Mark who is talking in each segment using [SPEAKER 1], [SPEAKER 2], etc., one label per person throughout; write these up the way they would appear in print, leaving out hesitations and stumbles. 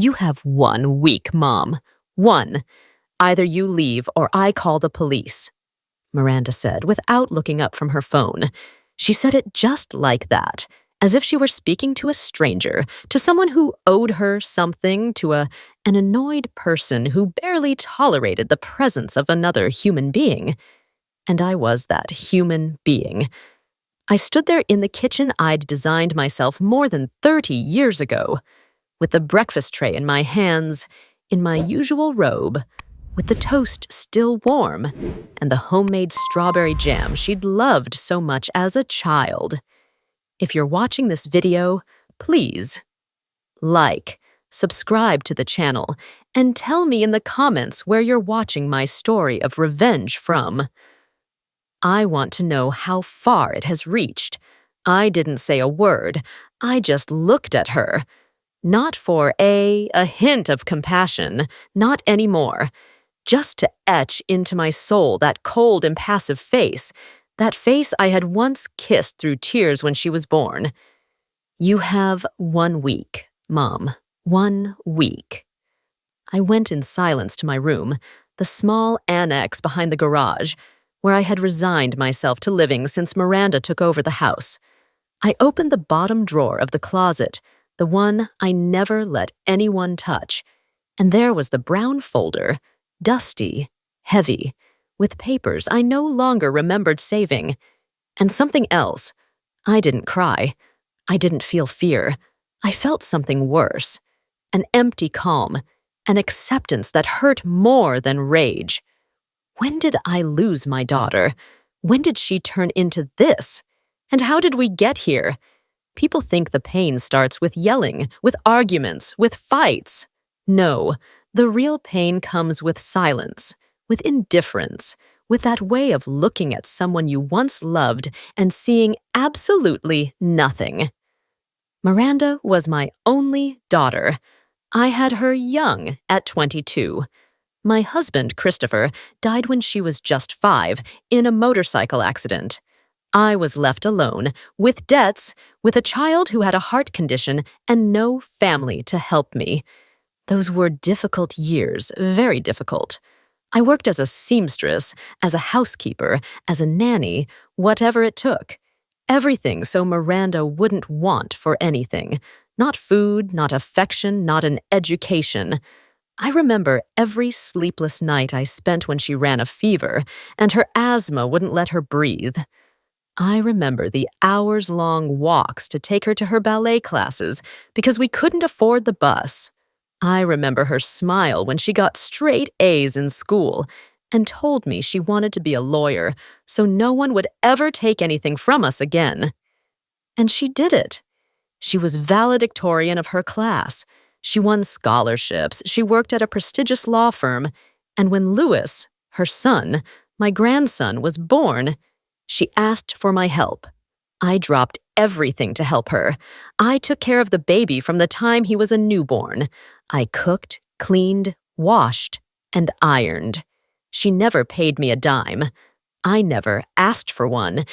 [SPEAKER 1] You have 1 week, Mom. One. Either you leave or I call the police, Miranda said without looking up from her phone. She said it just like that, as if she were speaking to a stranger, to someone who owed her something, to an annoyed person who barely tolerated the presence of another human being. And I was that human being. I stood there in the kitchen I'd designed myself more than 30 years ago, with the breakfast tray in my hands, in my usual robe, with the toast still warm, and the homemade strawberry jam she'd loved so much as a child. If you're watching this video, please like, subscribe to the channel, and tell me in the comments where you're watching my story of revenge from. I want to know how far it has reached. I didn't say a word. I just looked at her. Not for a hint of compassion, not anymore. Just to etch into my soul that cold, impassive face, that face I had once kissed through tears when she was born. You have 1 week, Mom. 1 week. I went in silence to my room, the small annex behind the garage, where I had resigned myself to living since Miranda took over the house. I opened the bottom drawer of the closet, the one I never let anyone touch, and there was the brown folder, dusty, heavy, with papers I no longer remembered saving. And something else. I didn't cry. I didn't feel fear. I felt something worse. An empty calm, an acceptance that hurt more than rage. When did I lose my daughter? When did she turn into this? And how did we get here? People think the pain starts with yelling, with arguments, with fights. No, the real pain comes with silence, with indifference, with that way of looking at someone you once loved and seeing absolutely nothing. Miranda was my only daughter. I had her young at 22. My husband, Christopher, died when she was just 5 in a motorcycle accident. I was left alone, with debts, with a child who had a heart condition and no family to help me. Those were difficult years, very difficult. I worked as a seamstress, as a housekeeper, as a nanny, whatever it took. Everything so Miranda wouldn't want for anything. Not food, not affection, not an education. I remember every sleepless night I spent when she ran a fever, and her asthma wouldn't let her breathe. I remember the hours-long walks to take her to her ballet classes because we couldn't afford the bus. I remember her smile when she got straight A's in school and told me she wanted to be a lawyer so no one would ever take anything from us again. And she did it. She was valedictorian of her class. She won scholarships. She worked at a prestigious law firm. And when Louis, her son, my grandson, was born, she asked for my help. I dropped everything to help her. I took care of the baby from the time he was a newborn. I cooked, cleaned, washed, and ironed. She never paid me a dime. I never asked for one.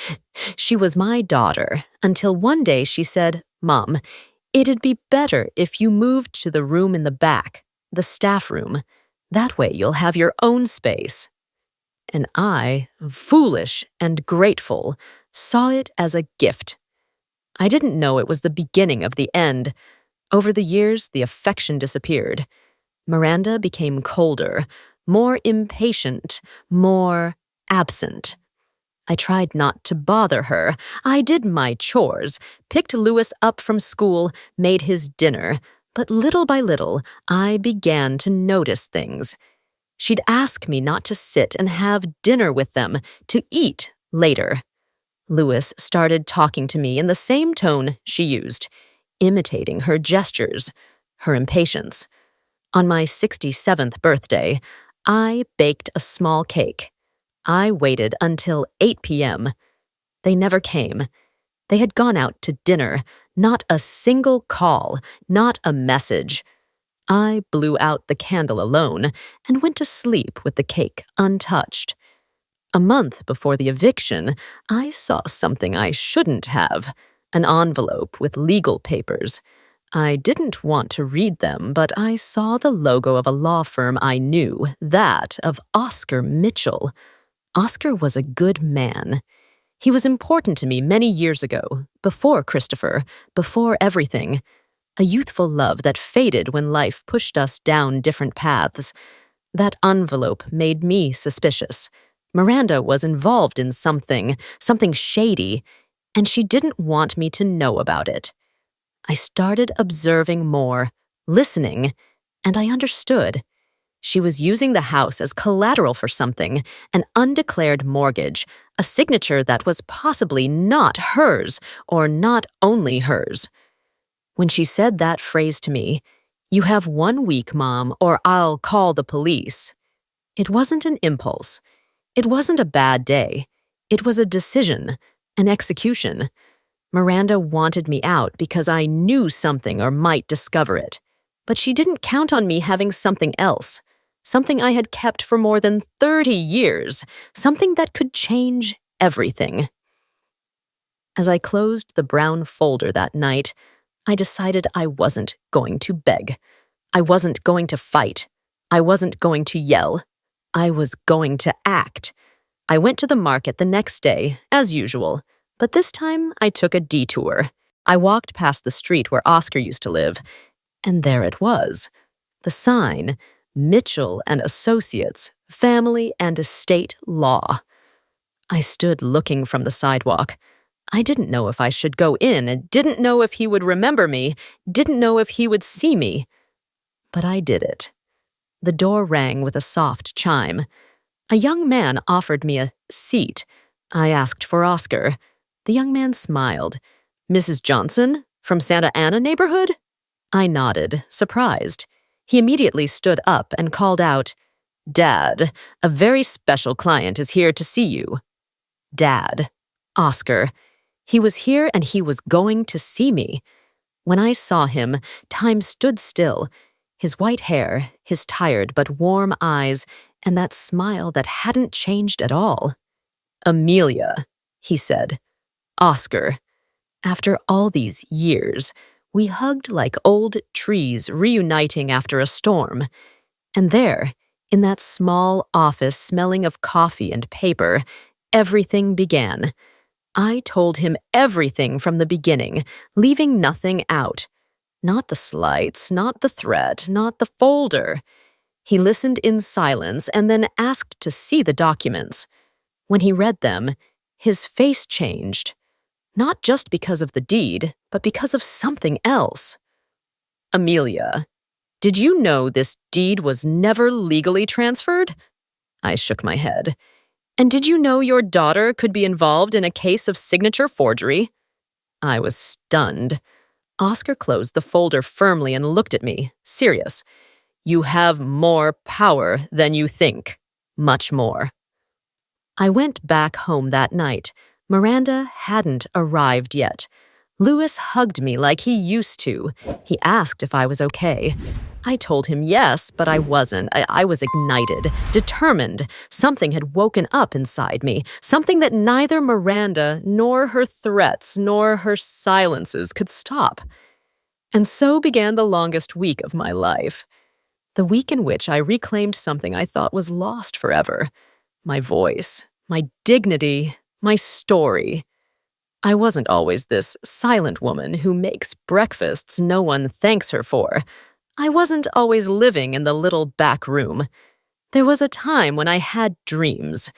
[SPEAKER 1] She was my daughter, until one day she said, "Mom, it'd be better if you moved to the room in the back, the staff room. That way you'll have your own space." And I, foolish and grateful, saw it as a gift. I didn't know it was the beginning of the end. Over the years, the affection disappeared. Miranda became colder, more impatient, more absent. I tried not to bother her. I did my chores, picked Louis up from school, made his dinner, but little by little, I began to notice things. She'd ask me not to sit and have dinner with them, to eat later. Louis started talking to me in the same tone she used, imitating her gestures, her impatience. On my 67th birthday, I baked a small cake. I waited until 8 p.m. They never came. They had gone out to dinner, not a single call, not a message. I blew out the candle alone and went to sleep with the cake untouched. A month before the eviction, I saw something I shouldn't have, an envelope with legal papers. I didn't want to read them, but I saw the logo of a law firm I knew, that of Oscar Mitchell. Oscar was a good man. He was important to me many years ago, before Christopher, before everything. A youthful love that faded when life pushed us down different paths. That envelope made me suspicious. Miranda was involved in something shady, and she didn't want me to know about it. I started observing more, listening, and I understood. She was using the house as collateral for something, an undeclared mortgage, a signature that was possibly not hers, or not only hers. When she said that phrase to me, "You have 1 week, Mom, or I'll call the police," it wasn't an impulse. It wasn't a bad day. It was a decision, an execution. Miranda wanted me out because I knew something or might discover it. But she didn't count on me having something else, something I had kept for more than 30 years, something that could change everything. As I closed the brown folder that night, I decided I wasn't going to beg. I wasn't going to fight. I wasn't going to yell. I was going to act. I went to the market the next day, as usual, but this time I took a detour. I walked past the street where Oscar used to live, and there it was. The sign, Mitchell and Associates, Family and Estate Law. I stood looking from the sidewalk. I didn't know if I should go in, didn't know if he would remember me, didn't know if he would see me. But I did it. The door rang with a soft chime. A young man offered me a seat. I asked for Oscar. The young man smiled. "Mrs. Johnson? From Santa Ana neighborhood?" I nodded, surprised. He immediately stood up and called out, "Dad, a very special client is here to see you." Dad. Oscar. He was here and he was going to see me. When I saw him, time stood still. His white hair, his tired but warm eyes, and that smile that hadn't changed at all. "Amelia," he said. "Oscar." After all these years, we hugged like old trees reuniting after a storm. And there, in that small office smelling of coffee and paper, everything began. I told him everything from the beginning, leaving nothing out. Not the slights, not the threat, not the folder. He listened in silence and then asked to see the documents. When he read them, his face changed. Not just because of the deed, but because of something else. "Amelia, did you know this deed was never legally transferred?" I shook my head. "And did you know your daughter could be involved in a case of signature forgery?" I was stunned. Oscar closed the folder firmly and looked at me, serious. "You have more power than you think. Much more." I went back home that night. Miranda hadn't arrived yet. Louis hugged me like he used to. He asked if I was okay. I told him yes, but I wasn't. I was ignited, determined. Something had woken up inside me, something that neither Miranda nor her threats nor her silences could stop. And so began the longest week of my life. The week in which I reclaimed something I thought was lost forever. My voice, my dignity, my story. I wasn't always this silent woman who makes breakfasts no one thanks her for. I wasn't always living in the little back room. There was a time when I had dreams,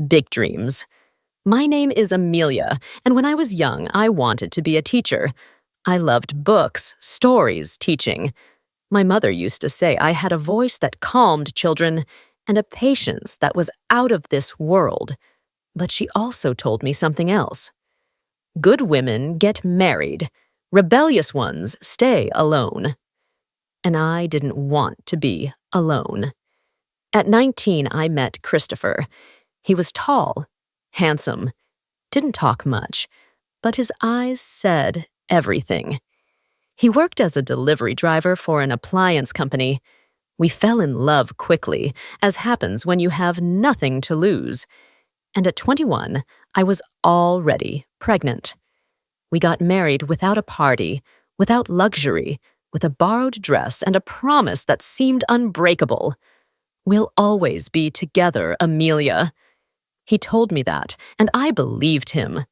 [SPEAKER 1] big dreams. My name is Amelia, and when I was young, I wanted to be a teacher. I loved books, stories, teaching. My mother used to say I had a voice that calmed children and a patience that was out of this world. But she also told me something else. Good women get married. Rebellious ones stay alone. And I didn't want to be alone. At 19, I met Christopher. He was tall, handsome, didn't talk much, but his eyes said everything. He worked as a delivery driver for an appliance company. We fell in love quickly, as happens when you have nothing to lose. And at 21, I was already pregnant. We got married without a party, without luxury, with a borrowed dress and a promise that seemed unbreakable. "We'll always be together, Amelia." He told me that, and I believed him.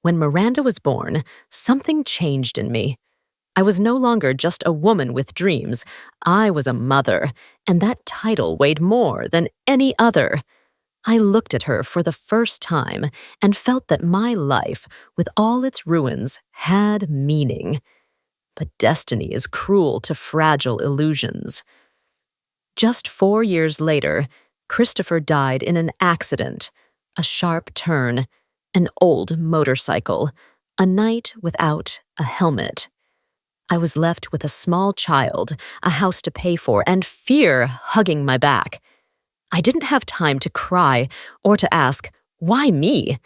[SPEAKER 1] When Miranda was born, something changed in me. I was no longer just a woman with dreams. I was a mother, and that title weighed more than any other. I looked at her for the first time and felt that my life, with all its ruins, had meaning. But destiny is cruel to fragile illusions. Just 4 years later, Christopher died in an accident, a sharp turn, an old motorcycle, a night without a helmet. I was left with a small child, a house to pay for, and fear hugging my back. I didn't have time to cry or to ask, "Why me?"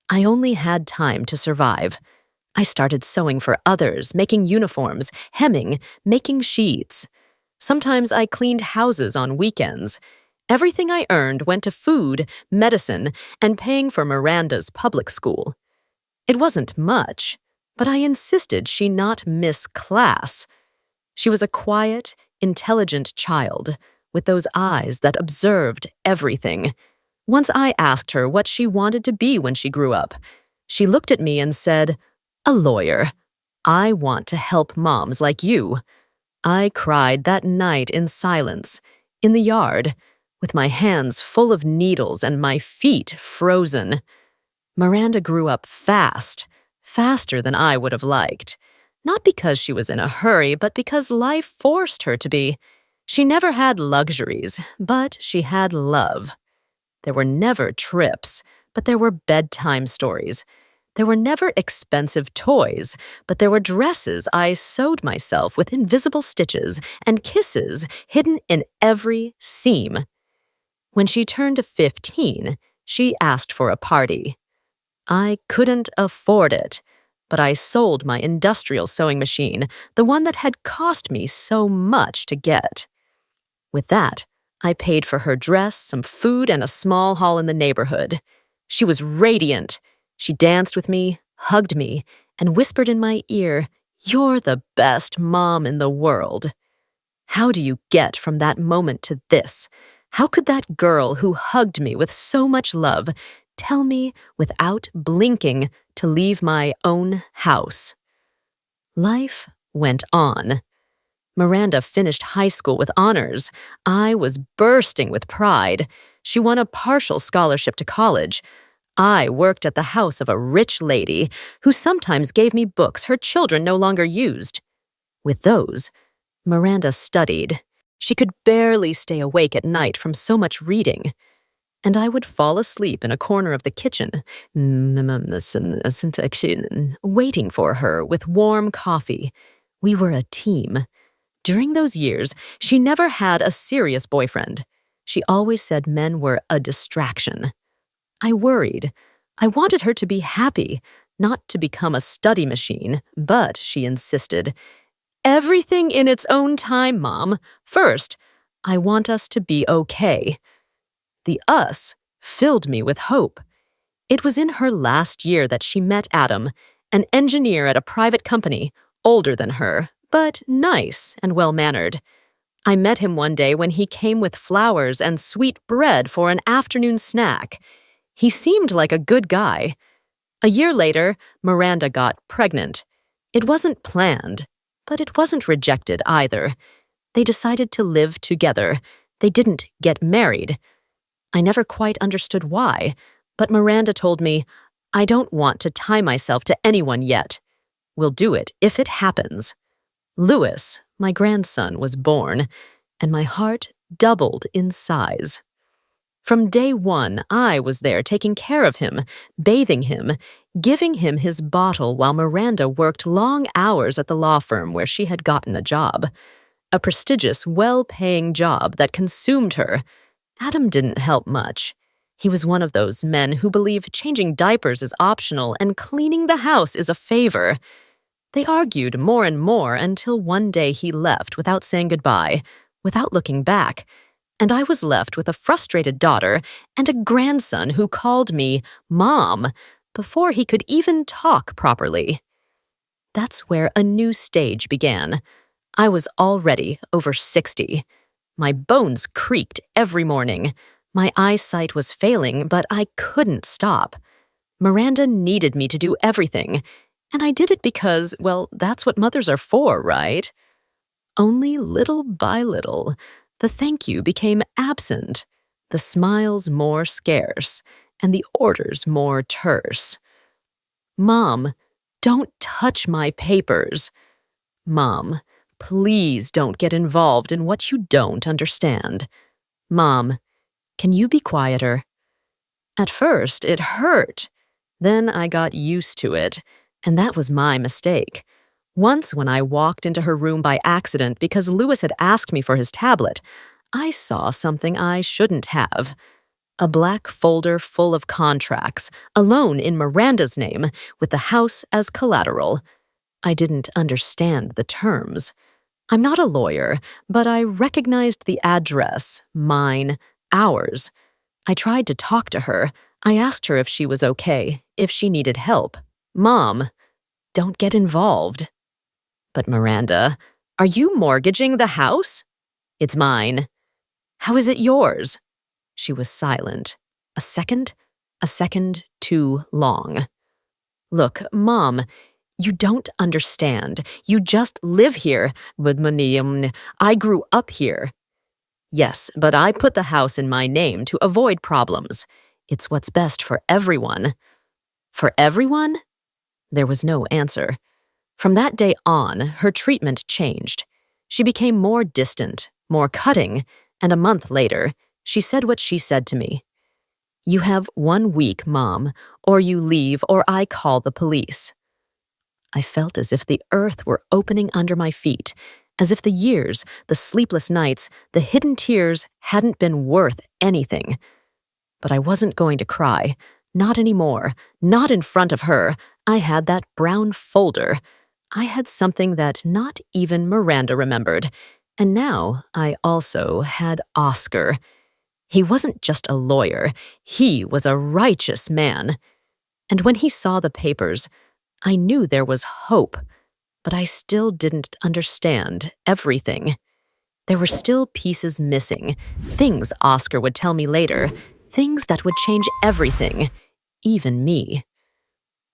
[SPEAKER 1] I only had time to survive. I started sewing for others, making uniforms, hemming, making sheets. Sometimes I cleaned houses on weekends. Everything I earned went to food, medicine, and paying for Miranda's public school. It wasn't much, but I insisted she not miss class. She was a quiet, intelligent child, with those eyes that observed everything. Once I asked her what she wanted to be when she grew up. She looked at me and said, "A lawyer. I want to help moms like you." I cried that night in silence, in the yard, with my hands full of needles and my feet frozen. Miranda grew up fast, faster than I would have liked. Not because she was in a hurry, but because life forced her to be. She never had luxuries, but she had love. There were never trips, but there were bedtime stories. There were never expensive toys, but there were dresses I sewed myself with invisible stitches and kisses hidden in every seam. When she turned 15, she asked for a party. I couldn't afford it, but I sold my industrial sewing machine, the one that had cost me so much to get. With that, I paid for her dress, some food, and a small hall in the neighborhood. She was radiant. She danced with me, hugged me, and whispered in my ear, "You're the best mom in the world." How do you get from that moment to this? How could that girl who hugged me with so much love tell me without blinking to leave my own house? Life went on. Miranda finished high school with honors. I was bursting with pride. She won a partial scholarship to college. I worked at the house of a rich lady who sometimes gave me books her children no longer used. With those, Miranda studied. She could barely stay awake at night from so much reading. And I would fall asleep in a corner of the kitchen, waiting for her with warm coffee. We were a team. During those years, she never had a serious boyfriend. She always said men were a distraction. I worried. I wanted her to be happy, not to become a study machine, but she insisted, "Everything in its own time, Mom. First, I want us to be okay." The us filled me with hope. It was in her last year that she met Adam, an engineer at a private company, older than her, but nice and well-mannered. I met him one day when he came with flowers and sweet bread for an afternoon snack. He seemed like a good guy. A year later, Miranda got pregnant. It wasn't planned, but it wasn't rejected either. They decided to live together. They didn't get married. I never quite understood why, but Miranda told me, "I don't want to tie myself to anyone yet. We'll do it if it happens." Louis, my grandson, was born, and my heart doubled in size. From day one, I was there taking care of him, bathing him, giving him his bottle while Miranda worked long hours at the law firm where she had gotten a job. A prestigious, well-paying job that consumed her. Adam didn't help much. He was one of those men who believe changing diapers is optional and cleaning the house is a favor. They argued more and more until one day he left without saying goodbye, without looking back, and I was left with a frustrated daughter and a grandson who called me Mom before he could even talk properly. That's where a new stage began. I was already over 60. My bones creaked every morning. My eyesight was failing, but I couldn't stop. Miranda needed me to do everything, and I did it because, well, that's what mothers are for, right? Only little by little, the thank you became absent, the smiles more scarce, and the orders more terse. Mom, don't touch my papers. Mom, please don't get involved in what you don't understand. Mom, can you be quieter? At first, it hurt. Then I got used to it, and that was my mistake. Once, when I walked into her room by accident because Lewis had asked me for his tablet, I saw something I shouldn't have. A black folder full of contracts, alone in Miranda's name, with the house as collateral. I didn't understand the terms. I'm not a lawyer, but I recognized the address, mine, ours. I tried to talk to her. I asked her if she was okay, if she needed help. Mom, don't get involved. But Miranda, are you mortgaging the house? It's mine. How is it yours? She was silent. A second too long. Look, Mom, you don't understand. You just live here. But I grew up here. Yes, but I put the house in my name to avoid problems. It's what's best for everyone. For everyone? There was no answer. From that day on, her treatment changed. She became more distant, more cutting, and a month later, she said what she said to me. You have 1 week, Mom, or you leave or I call the police. I felt as if the earth were opening under my feet, as if the years, the sleepless nights, the hidden tears hadn't been worth anything. But I wasn't going to cry. Not anymore. Not in front of her. I had that brown folder. I had something that not even Miranda remembered. And now I also had Oscar. He wasn't just a lawyer. He was a righteous man. And when he saw the papers, I knew there was hope. But I still didn't understand everything. There were still pieces missing, things Oscar would tell me later, things that would change everything, even me.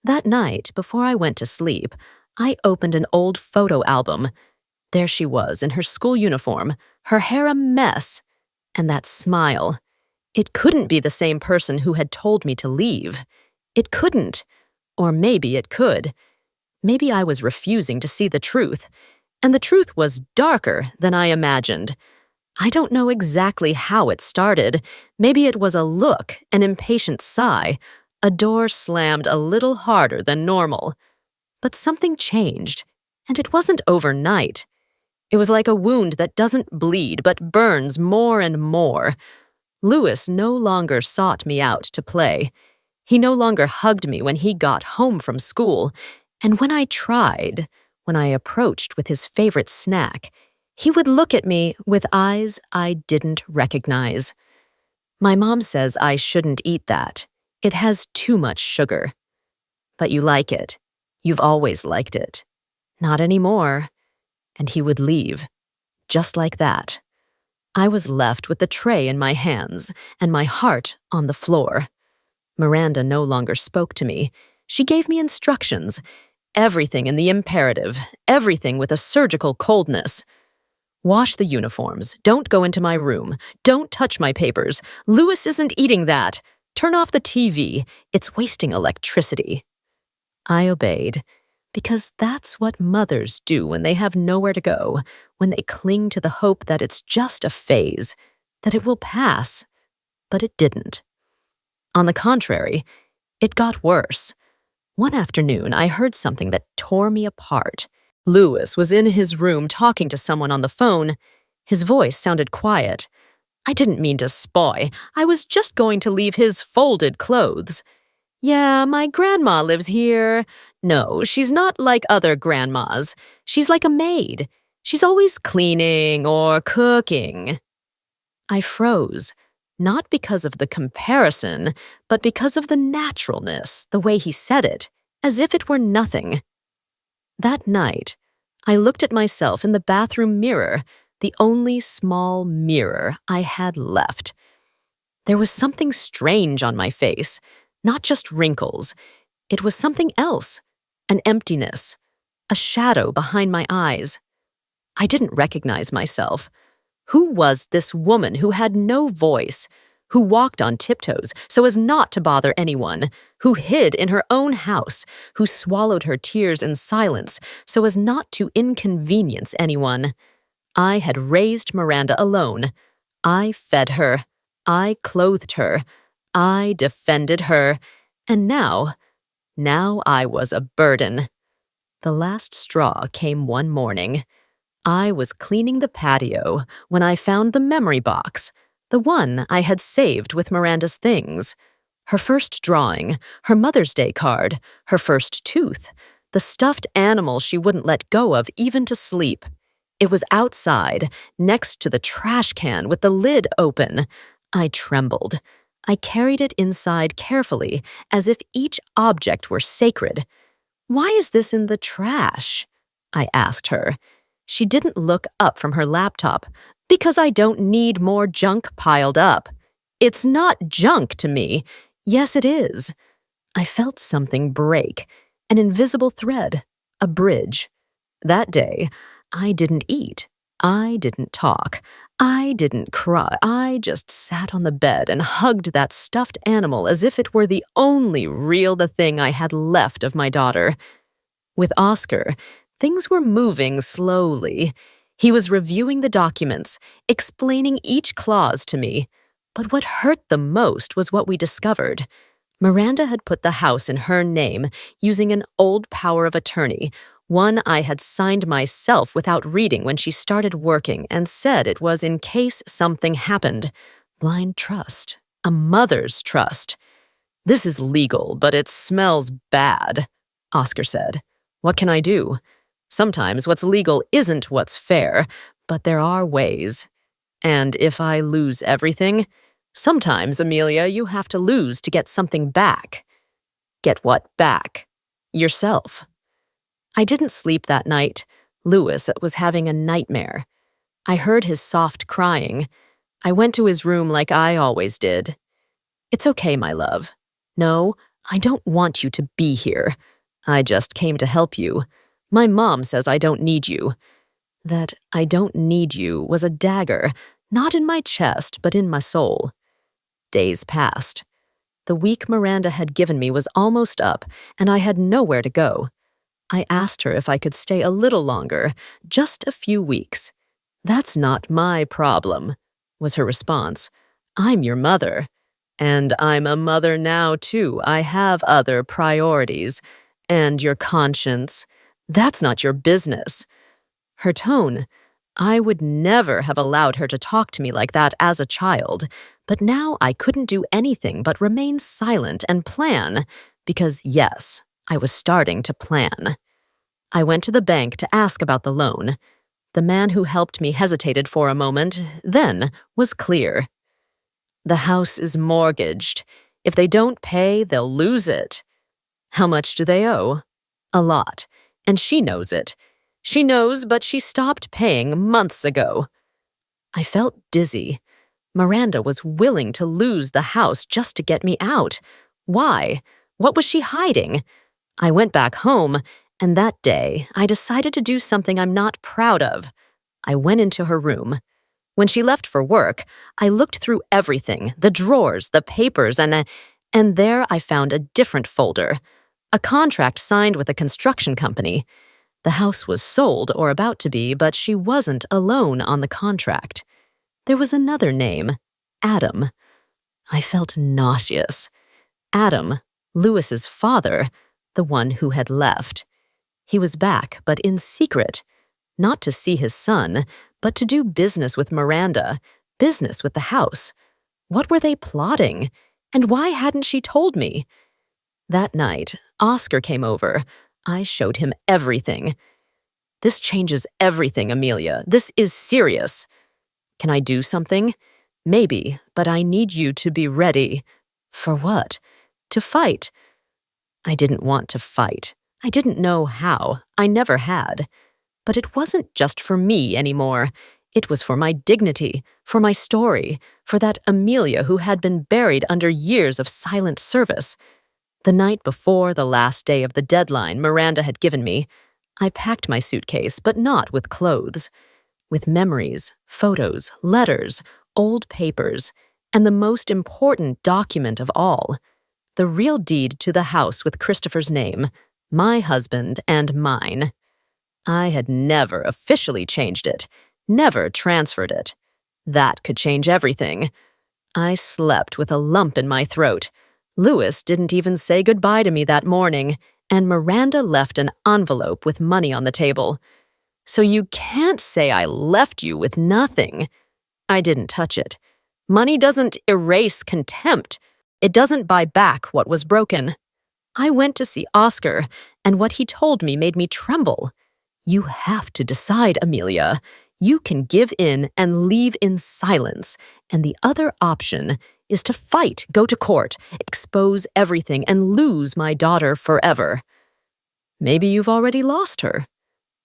[SPEAKER 1] That night, before I went to sleep, I opened an old photo album. There she was in her school uniform, her hair a mess, and that smile. It couldn't be the same person who had told me to leave. It couldn't. Or maybe it could. Maybe I was refusing to see the truth, and the truth was darker than I imagined. I don't know exactly how it started. Maybe it was a look, an impatient sigh. A door slammed a little harder than normal. But something changed, and it wasn't overnight. It was like a wound that doesn't bleed but burns more and more. Lewis no longer sought me out to play. He no longer hugged me when he got home from school. And when I tried, when I approached with his favorite snack, he would look at me with eyes I didn't recognize. My mom says I shouldn't eat that. It has too much sugar. But you like it. You've always liked it. Not anymore. And he would leave. Just like that. I was left with the tray in my hands and my heart on the floor. Miranda no longer spoke to me. She gave me instructions. Everything in the imperative, everything with a surgical coldness. Wash the uniforms. Don't go into my room. Don't touch my papers. Lewis isn't eating that. Turn off the TV. It's wasting electricity. I obeyed, because that's what mothers do when they have nowhere to go, when they cling to the hope that it's just a phase, that it will pass. But it didn't. On the contrary, it got worse. One afternoon, I heard something that tore me apart. Lewis was in his room talking to someone on the phone. His voice sounded quiet. I didn't mean to spy. I was just going to leave his folded clothes. Yeah, my grandma lives here. No, she's not like other grandmas. She's like a maid. She's always cleaning or cooking. I froze, not because of the comparison, but because of the naturalness, the way he said it, as if it were nothing. That night, I looked at myself in the bathroom mirror, the only small mirror I had left. There was something strange on my face, not just wrinkles. It was something else, an emptiness, a shadow behind my eyes. I didn't recognize myself. Who was this woman who had no voice, who walked on tiptoes so as not to bother anyone, who hid in her own house, who swallowed her tears in silence so as not to inconvenience anyone? I had raised Miranda alone. I fed her. I clothed her. I defended her. And now I was a burden. The last straw came one morning. I was cleaning the patio when I found the memory box, the one I had saved with Miranda's things. Her first drawing, her Mother's Day card, her first tooth, the stuffed animal she wouldn't let go of even to sleep. It was outside, next to the trash can with the lid open. I trembled. I carried it inside carefully, as if each object were sacred. "Why is this in the trash?" I asked her. She didn't look up from her laptop. "Because I don't need more junk piled up." "It's not junk to me." "Yes, it is." I felt something break, an invisible thread, a bridge. That day, I didn't eat. I didn't talk. I didn't cry. I just sat on the bed and hugged that stuffed animal as if it were the only real thing I had left of my daughter. With Oscar, things were moving slowly. He was reviewing the documents, explaining each clause to me. But what hurt the most was what we discovered. Miranda had put the house in her name using an old power of attorney, one I had signed myself without reading when she started working, and said it was in case something happened. Blind trust. A mother's trust. "This is legal, but it smells bad," Oscar said. "What can I do? Sometimes what's legal isn't what's fair, but there are ways. And if I lose everything, sometimes, Amelia, you have to lose to get something back." "Get what back?" "Yourself." I didn't sleep that night. Louis was having a nightmare. I heard his soft crying. I went to his room like I always did. "It's okay, my love. No, I don't want you to be here. I just came to help you. My mom says I don't need you." That "I don't need you" was a dagger, not in my chest, but in my soul. Days passed. The week Miranda had given me was almost up, and I had nowhere to go. I asked her if I could stay a little longer, just a few weeks. "That's not my problem," was her response. "I'm your mother. And I'm a mother now, too. I have other priorities. And your conscience. That's not your business." Her tone. I would never have allowed her to talk to me like that as a child, but now I couldn't do anything but remain silent and plan, because yes, I was starting to plan. I went to the bank to ask about the loan. The man who helped me hesitated for a moment, then was clear. "The house is mortgaged. If they don't pay, they'll lose it." "How much do they owe?" "A lot, and she knows it. She knows, but she stopped paying months ago." I felt dizzy. Miranda was willing to lose the house just to get me out. Why? What was she hiding? I went back home, and that day I decided to do something I'm not proud of. I went into her room. When she left for work, I looked through everything, the drawers, the papers, and there I found a different folder. A contract signed with a construction company. The house was sold or about to be, but she wasn't alone on the contract. There was another name, Adam. I felt nauseous. Adam, Louis's father, the one who had left. He was back, but in secret. Not to see his son, but to do business with Miranda, business with the house. What were they plotting? And why hadn't she told me? That night, Oscar came over. I showed him everything. "This changes everything, Amelia. This is serious." "Can I do something?" "Maybe, but I need you to be ready." "For what?" "To fight." I didn't want to fight. I didn't know how. I never had. But it wasn't just for me anymore. It was for my dignity, for my story, for that Amelia who had been buried under years of silent service. The night before the last day of the deadline Miranda had given me, I packed my suitcase, but not with clothes. With memories, photos, letters, old papers, and the most important document of all, the real deed to the house with Christopher's name, my husband and mine. I had never officially changed it, never transferred it. That could change everything. I slept with a lump in my throat. Louis didn't even say goodbye to me that morning, and Miranda left an envelope with money on the table. So you can't say I left you with nothing. I didn't touch it. Money doesn't erase contempt. It doesn't buy back what was broken. I went to see Oscar, and what he told me made me tremble. You have to decide, Amelia. You can give in and leave in silence, and the other option is to fight, go to court, expose everything, and lose my daughter forever. Maybe you've already lost her.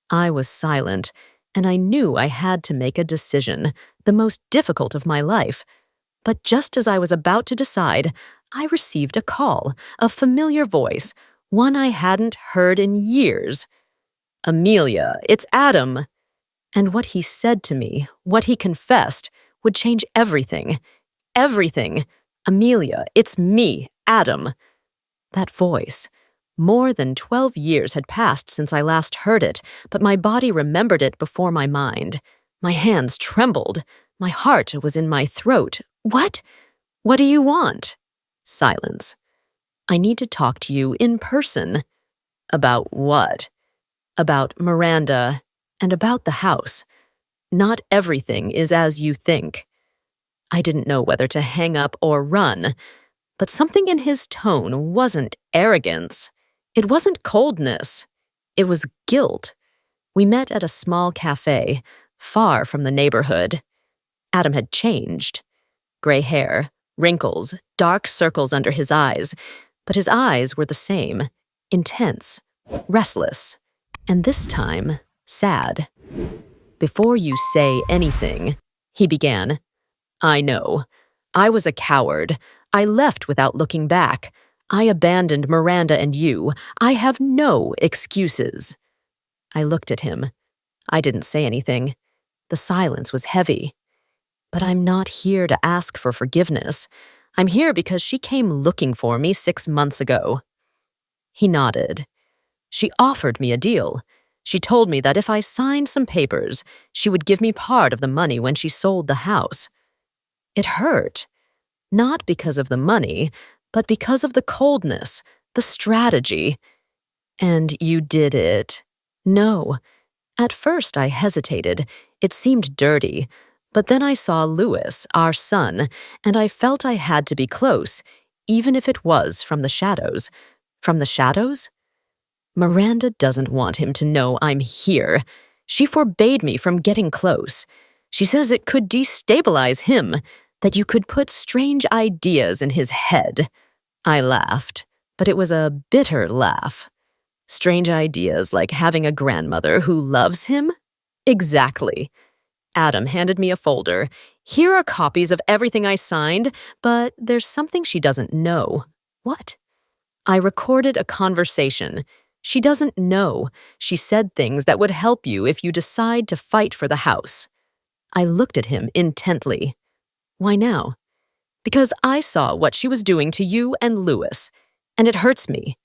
[SPEAKER 1] I was silent, and I knew I had to make a decision, the most difficult of my life. But just as I was about to decide, I received a call, a familiar voice, one I hadn't heard in years. Amelia, it's Adam. And what he said to me, what he confessed, would change everything. Everything. Amelia, it's me, Adam. That voice. More than 12 years had passed since I last heard it, but my body remembered it before my mind. My hands trembled. My heart was in my throat. What? What do you want? Silence. I need to talk to you in person. About what? About Miranda and about the house. Not everything is as you think. I didn't know whether to hang up or run, but something in his tone wasn't arrogance. It wasn't coldness. It was guilt. We met at a small cafe, far from the neighborhood. Adam had changed. Gray hair, wrinkles, dark circles under his eyes, but his eyes were the same, intense, restless, and this time, sad. Before you say anything, he began. I know. I was a coward. I left without looking back. I abandoned Miranda and you. I have no excuses. I looked at him. I didn't say anything. The silence was heavy. But I'm not here to ask for forgiveness. I'm here because she came looking for me 6 months ago. He nodded. She offered me a deal. She told me that if I signed some papers, she would give me part of the money when she sold the house. It hurt. Not because of the money, but because of the coldness, the strategy. And you did it. No. At first I hesitated. It seemed dirty. But then I saw Louis, our son, and I felt I had to be close, even if it was from the shadows. From the shadows? Miranda doesn't want him to know I'm here. She forbade me from getting close. She says it could destabilize him, that you could put strange ideas in his head. I laughed, but it was a bitter laugh. Strange ideas like having a grandmother who loves him? Exactly. Adam handed me a folder. Here are copies of everything I signed, but there's something she doesn't know. What? I recorded a conversation. She doesn't know. She said things that would help you if you decide to fight for the house. I looked at him intently. Why now? Because I saw what she was doing to you and Louis, and it hurts me.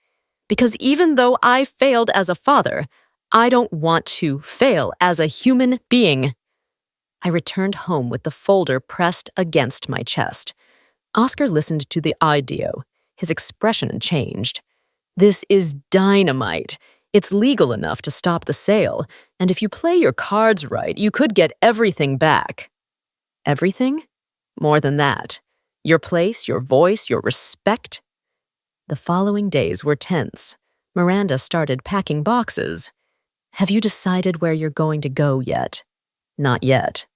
[SPEAKER 1] Because even though I failed as a father, I don't want to fail as a human being. I returned home with the folder pressed against my chest. Oscar listened to the audio. His expression changed. This is dynamite. It's legal enough to stop the sale, and if you play your cards right, you could get everything back. Everything? More than that. Your place, your voice, your respect. The following days were tense. Miranda started packing boxes. Have you decided where you're going to go yet? Not yet.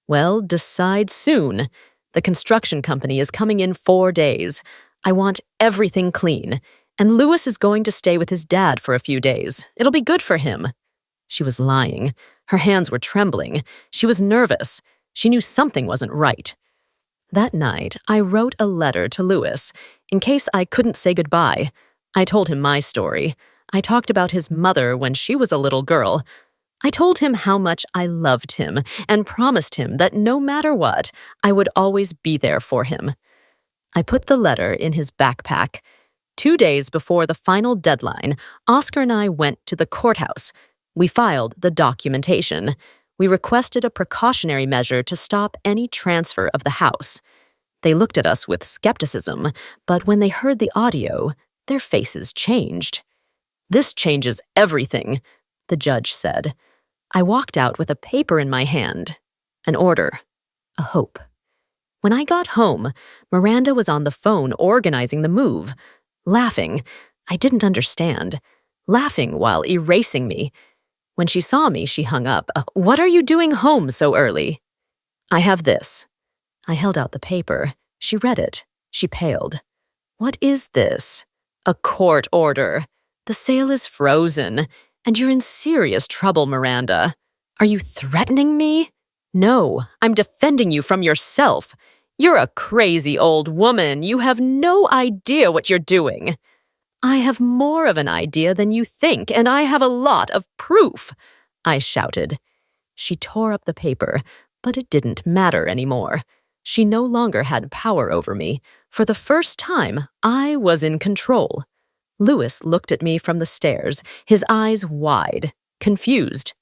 [SPEAKER 1] Well, decide soon. The construction company is coming in 4 days. I want everything clean. And Louis is going to stay with his dad for a few days. It'll be good for him. She was lying. Her hands were trembling. She was nervous. She knew something wasn't right. That night, I wrote a letter to Louis in case I couldn't say goodbye. I told him my story. I talked about his mother when she was a little girl. I told him how much I loved him and promised him that no matter what, I would always be there for him. I put the letter in his backpack. 2 days before the final deadline, Oscar and I went to the courthouse. We filed the documentation. We requested a precautionary measure to stop any transfer of the house. They looked at us with skepticism, but when they heard the audio, their faces changed. "This changes everything," the judge said. I walked out with a paper in my hand, an order, a hope. When I got home, Miranda was on the phone organizing the move, laughing. I didn't understand. Laughing while erasing me. When she saw me, she hung up. "What are you doing home so early?" "I have this." I held out the paper. She read it. She paled. "What is this?" "A court order. The sale is frozen, and you're in serious trouble, Miranda." "Are you threatening me?" "No, I'm defending you from yourself. You're a crazy old woman. You have no idea what you're doing." "I have more of an idea than you think, and I have a lot of proof," I shouted. She tore up the paper, but it didn't matter anymore. She no longer had power over me. For the first time, I was in control. Louis looked at me from the stairs, his eyes wide, confused.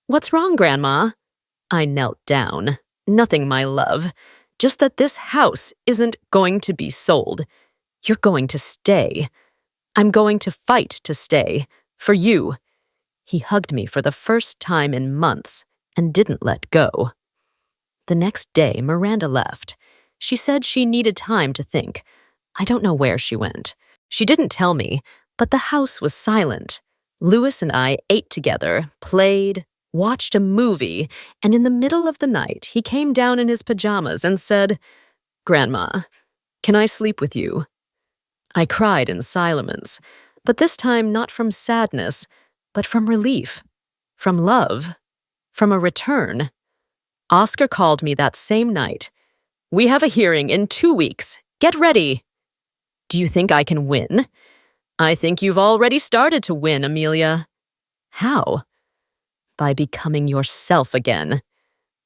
[SPEAKER 1] "What's wrong, Grandma?" I knelt down. "Nothing, my love. Just that this house isn't going to be sold. You're going to stay. I'm going to fight to stay. For you." He hugged me for the first time in months and didn't let go. The next day, Miranda left. She said she needed time to think. I don't know where she went. She didn't tell me, but the house was silent. Louis and I ate together, played, watched a movie, and in the middle of the night, he came down in his pajamas and said, "Grandma, can I sleep with you?" I cried in silence, but this time not from sadness, but from relief, from love, from a return. Oscar called me that same night. "We have a hearing in 2 weeks. Get ready." "Do you think I can win?" "I think you've already started to win, Amelia." "How?" "By becoming yourself again."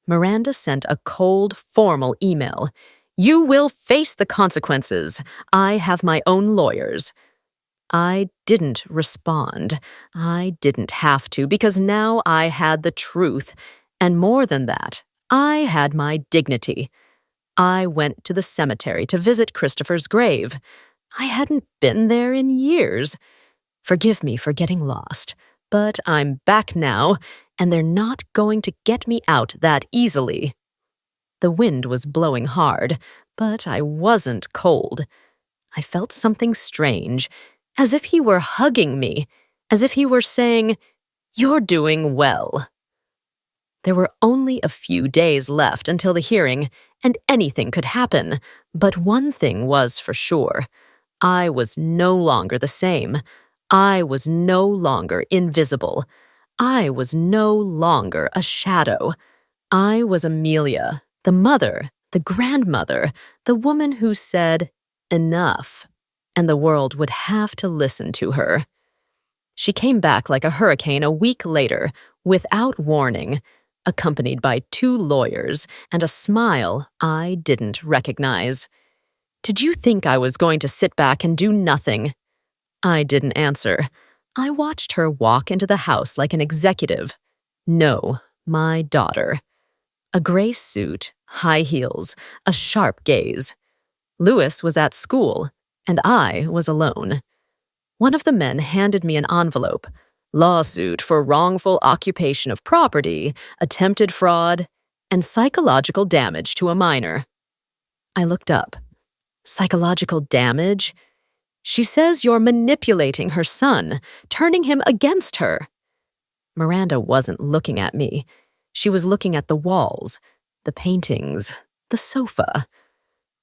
[SPEAKER 1] Miranda sent a cold, formal email. "You will face the consequences. I have my own lawyers." I didn't respond. I didn't have to, because now I had the truth. And more than that, I had my dignity. I went to the cemetery to visit Christopher's grave. I hadn't been there in years. Forgive me for getting lost, but I'm back now, and they're not going to get me out that easily. The wind was blowing hard, but I wasn't cold. I felt something strange, as if he were hugging me, as if he were saying, "You're doing well." There were only a few days left until the hearing, and anything could happen. But one thing was for sure. I was no longer the same. I was no longer invisible. I was no longer a shadow. I was Amelia, the mother, the grandmother, the woman who said, "Enough," and the world would have to listen to her. She came back like a hurricane a week later, without warning, accompanied by 2 lawyers and a smile I didn't recognize. "Did you think I was going to sit back and do nothing?" I didn't answer. I watched her walk into the house like an executive. No, my daughter. A gray suit, high heels, a sharp gaze. Louis was at school, and I was alone. One of the men handed me an envelope. Lawsuit for wrongful occupation of property, attempted fraud, and psychological damage to a minor. I looked up. Psychological damage? She says you're manipulating her son, turning him against her. Miranda wasn't looking at me. She was looking at the walls, the paintings, the sofa.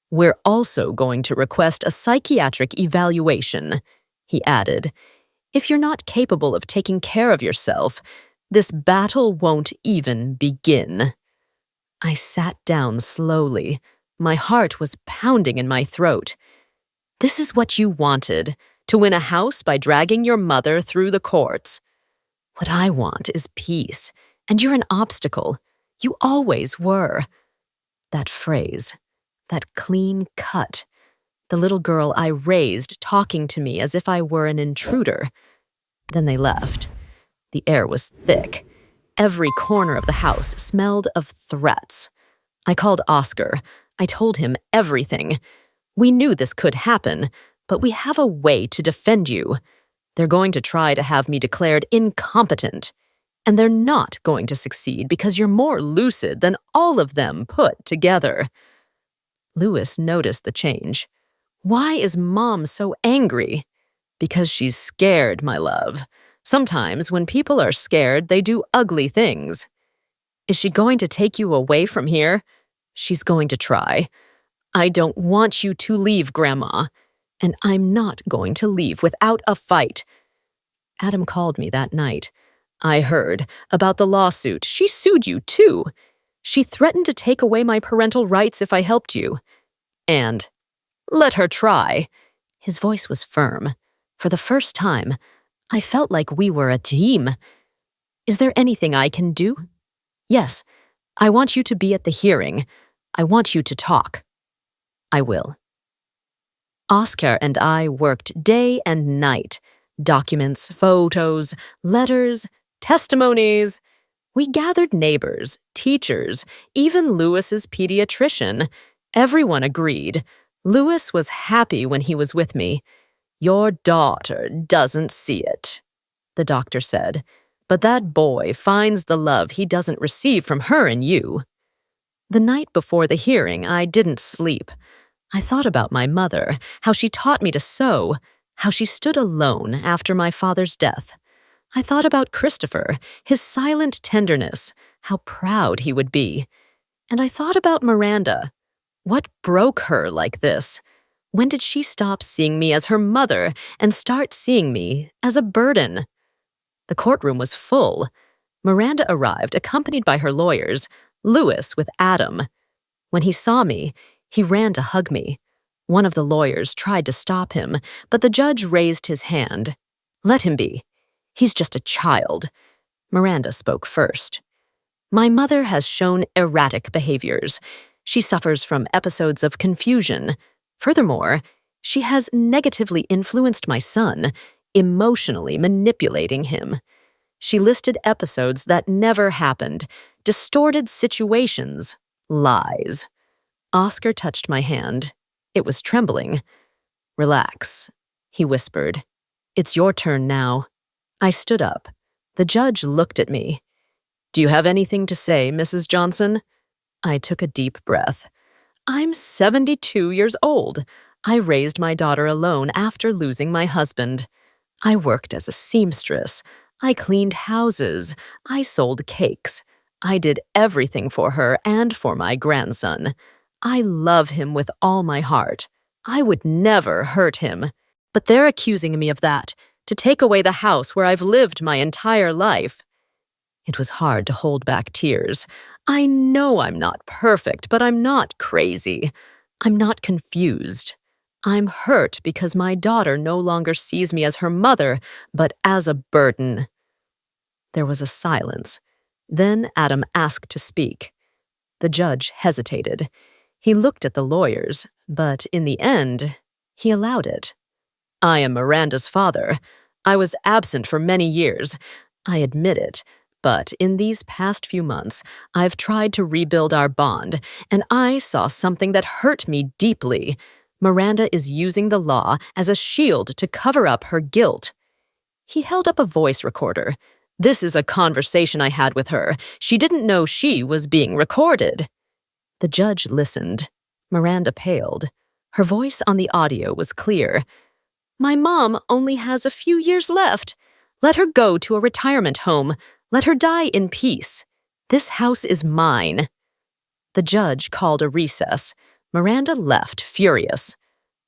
[SPEAKER 1] "We're also going to request a psychiatric evaluation," He added, "If you're not capable of taking care of yourself, this battle won't even begin." I sat down slowly. My heart was pounding in my throat. "This is what you wanted, to win a house by dragging your mother through the courts. What I want is peace, and you're an obstacle. You always were." That phrase, that clean cut, the little girl I raised talking to me as if I were an intruder. Then they left. The air was thick. Every corner of the house smelled of threats. I called Oscar. I told him everything. "We knew this could happen, but we have a way to defend you. They're going to try to have me declared incompetent. And they're not going to succeed because you're more lucid than all of them put together." Louis noticed the change. "Why is Mom so angry?" "Because she's scared, my love. Sometimes when people are scared, they do ugly things." "Is she going to take you away from here?" "She's going to try." "I don't want you to leave, Grandma. And I'm not going to leave without a fight." Adam called me that night. "I heard about the lawsuit. She sued you, too. She threatened to take away my parental rights if I helped you. And let her try." His voice was firm. For the first time, I felt like we were a team. "Is there anything I can do?" "Yes. I want you to be at the hearing. I want you to talk." "I will." Oscar and I worked day and night. Documents, photos, letters, testimonies. We gathered neighbors, teachers, even Louis's pediatrician. Everyone agreed. Louis was happy when he was with me. "Your daughter doesn't see it," the doctor said, "but that boy finds the love he doesn't receive from her and you." The night before the hearing, I didn't sleep. I thought about my mother, how she taught me to sew, how she stood alone after my father's death. I thought about Christopher, his silent tenderness, how proud he would be. And I thought about Miranda. What broke her like this? When did she stop seeing me as her mother and start seeing me as a burden? The courtroom was full. Miranda arrived accompanied by her lawyers, Louis with Adam. When he saw me, he ran to hug me. One of the lawyers tried to stop him, but the judge raised his hand. "Let him be. He's just a child." Miranda spoke first. "My mother has shown erratic behaviors. She suffers from episodes of confusion. Furthermore, she has negatively influenced my son, emotionally manipulating him. She listed episodes that never happened, distorted situations, lies." Oscar touched my hand. It was trembling. "Relax," he whispered. "It's your turn now." I stood up. The judge looked at me. "Do you have anything to say, Mrs. Johnson?" I took a deep breath. "I'm 72 years old. I raised my daughter alone after losing my husband. I worked as a seamstress. I cleaned houses. I sold cakes. I did everything for her and for my grandson. I love him with all my heart. I would never hurt him. But they're accusing me of that, to take away the house where I've lived my entire life." It was hard to hold back tears. I know I'm not perfect, but I'm not crazy. I'm not confused. I'm hurt because my daughter no longer sees me as her mother, but as a burden. There was a silence. Then Adam asked to speak. The judge hesitated. He looked at the lawyers, but in the end, he allowed it. "I am Miranda's father. I was absent for many years. I admit it. But in these past few months, I've tried to rebuild our bond, and I saw something that hurt me deeply. Miranda is using the law as a shield to cover up her guilt." He held up a voice recorder. "This is a conversation I had with her. She didn't know she was being recorded." The judge listened. Miranda paled. Her voice on the audio was clear. "My mom only has a few years left. Let her go to a retirement home. Let her die in peace. This house is mine." The judge called a recess. Miranda left, furious.